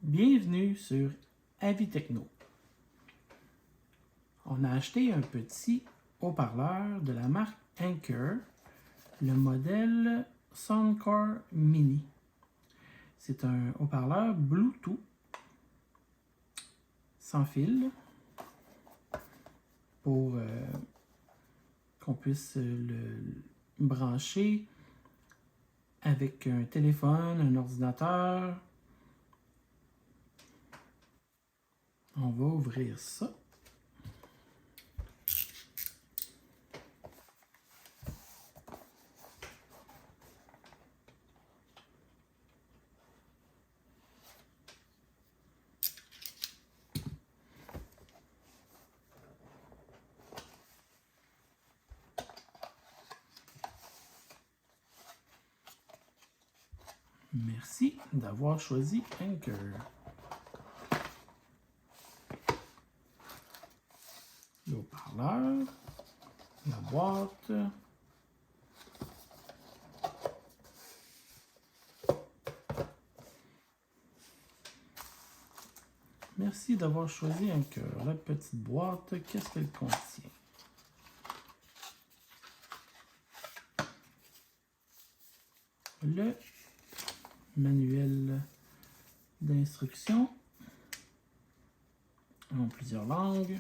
Bienvenue sur Avis Techno. On a acheté un petit haut-parleur de la marque Anker, le modèle Soundcore Mini. C'est un haut-parleur Bluetooth sans fil pour qu'on puisse le brancher avec un téléphone, un ordinateur. On va ouvrir ça. Merci d'avoir choisi Anker. Le haut-parleur, la boîte, merci d'avoir choisi Anker. La petite boîte, qu'est-ce qu'elle contient? Le manuel d'instruction en plusieurs langues.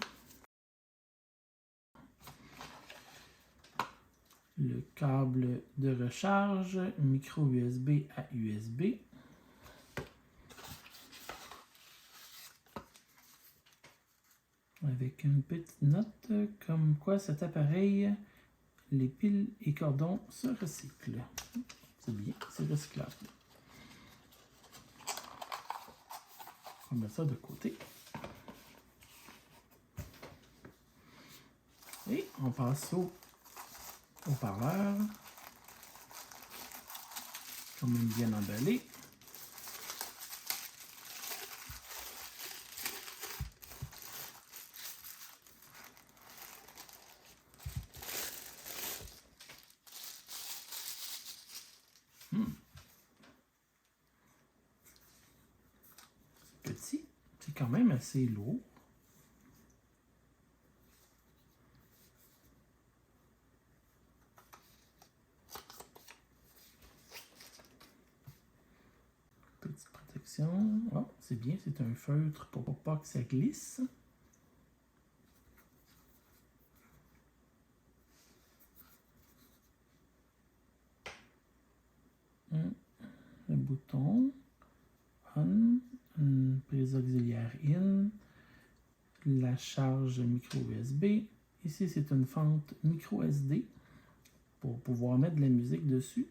Le câble de recharge, micro USB à USB. Avec une petite note comme quoi cet appareil, les piles et cordons se recyclent. C'est bien, c'est recyclable. On met ça de côté. Et on passe au haut-parleur. Quand même bien emballé. C'est petit, c'est quand même assez lourd. Petite protection. Oh, c'est bien, c'est un feutre pour pas que ça glisse. Le bouton on, une prise auxiliaire in, la charge micro USB. Ici, c'est une fente micro SD pour pouvoir mettre de la musique dessus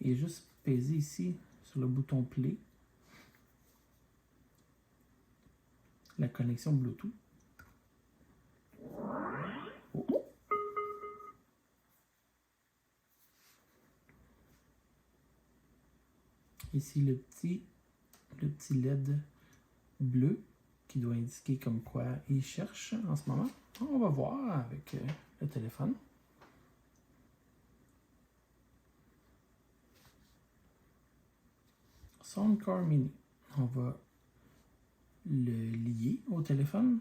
et juste peser ici sur le bouton play. La connexion Bluetooth. Oh. Ici le petit LED bleu qui doit indiquer comme quoi il cherche en ce moment. On va voir avec le téléphone. Soundcore Mini. On va le lier au téléphone.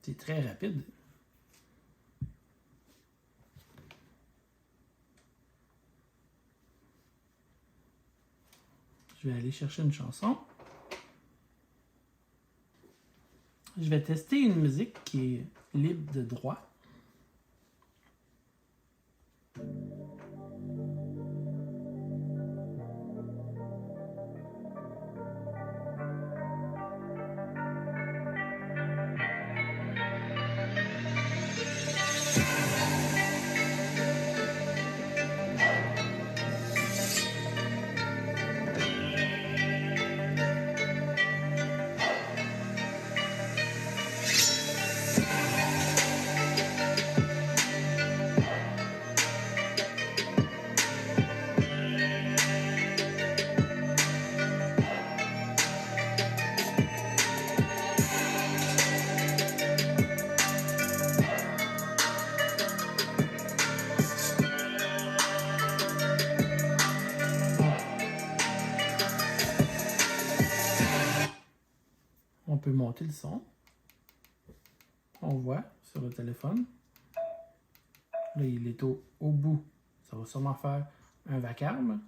C'est très rapide. Je vais aller chercher une chanson. Je vais tester une musique qui est libre de droit. monter le son. On voit sur le téléphone. Là, il est au bout. Ça va sûrement faire un vacarme.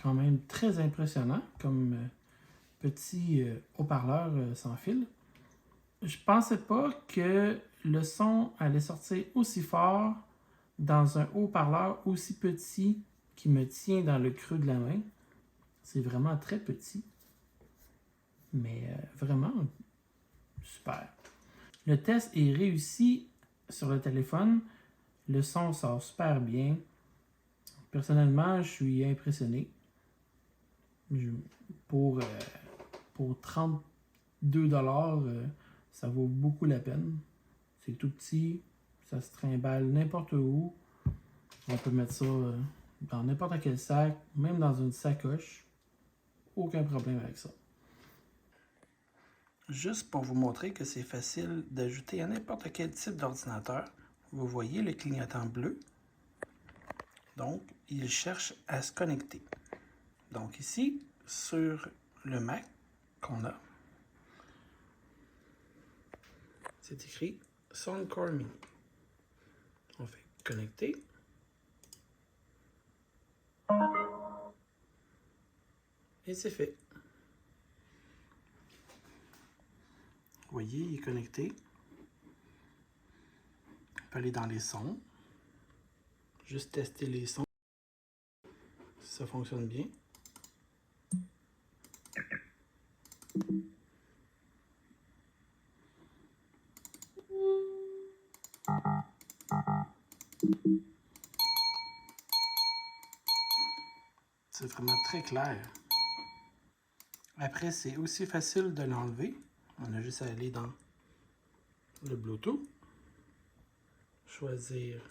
Quand même très impressionnant comme petit haut-parleur sans fil. Je pensais pas que le son allait sortir aussi fort dans un haut-parleur aussi petit qui me tient dans le creux de la main. C'est vraiment très petit, mais vraiment super. Le test est réussi sur le téléphone. Le son sort super bien. Personnellement, je suis impressionné. Pour 32$, ça vaut beaucoup la peine. C'est tout petit, ça se trimballe n'importe où. On peut mettre ça dans n'importe quel sac, même dans une sacoche. Aucun problème avec ça. Juste pour vous montrer que c'est facile d'ajouter à n'importe quel type d'ordinateur, vous voyez le clignotant bleu. Donc, il cherche à se connecter. Donc ici, sur le Mac qu'on a, c'est écrit Soundcore Mini. On fait connecter. Et c'est fait. Vous voyez, il est connecté. On peut aller dans les sons. Juste tester les sons. Si ça fonctionne bien. C'est vraiment très clair. Après, c'est aussi facile de l'enlever. On a juste à aller dans le Bluetooth. Choisir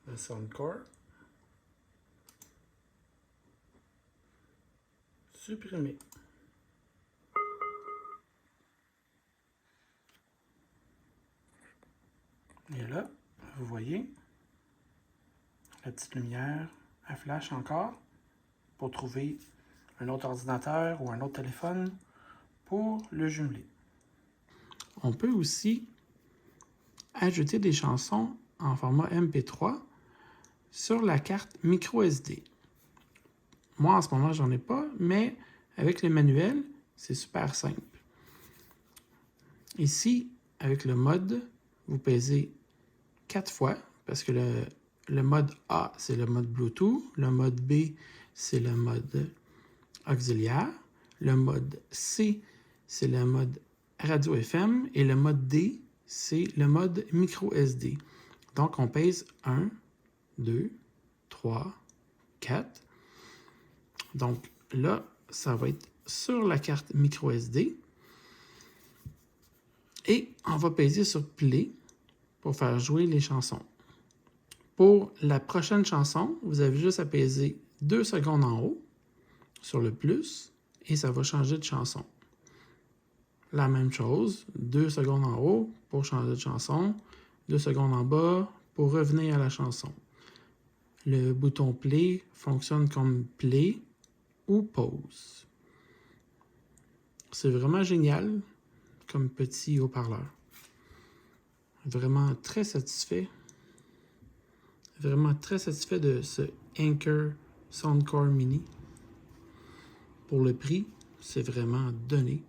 le Soundcore. Supprimer. Et là, vous voyez, la petite lumière, elle flash encore pour trouver un autre ordinateur ou un autre téléphone pour le jumeler. On peut aussi ajouter des chansons en format MP3 sur la carte micro SD. Moi, en ce moment, j'en ai pas, mais avec le manuel, c'est super simple. Ici, avec le mode, vous pesez 4 fois, parce que le mode A, c'est le mode Bluetooth, le mode B, c'est le mode auxiliaire, le mode C, c'est le mode radio FM, et le mode D, c'est le mode micro SD. Donc, on pèse 1, 2, 3, 4. Donc là, ça va être sur la carte micro SD. Et on va peser sur Play pour faire jouer les chansons. Pour la prochaine chanson, vous avez juste à peser 2 secondes en haut sur le plus et ça va changer de chanson. La même chose, 2 secondes en haut pour changer de chanson, 2 secondes en bas pour revenir à la chanson. Le bouton Play fonctionne comme Play ou Pause. C'est vraiment génial comme petit haut-parleur. Vraiment très satisfait. Vraiment très satisfait de ce Anker Soundcore Mini. Pour le prix, c'est vraiment donné.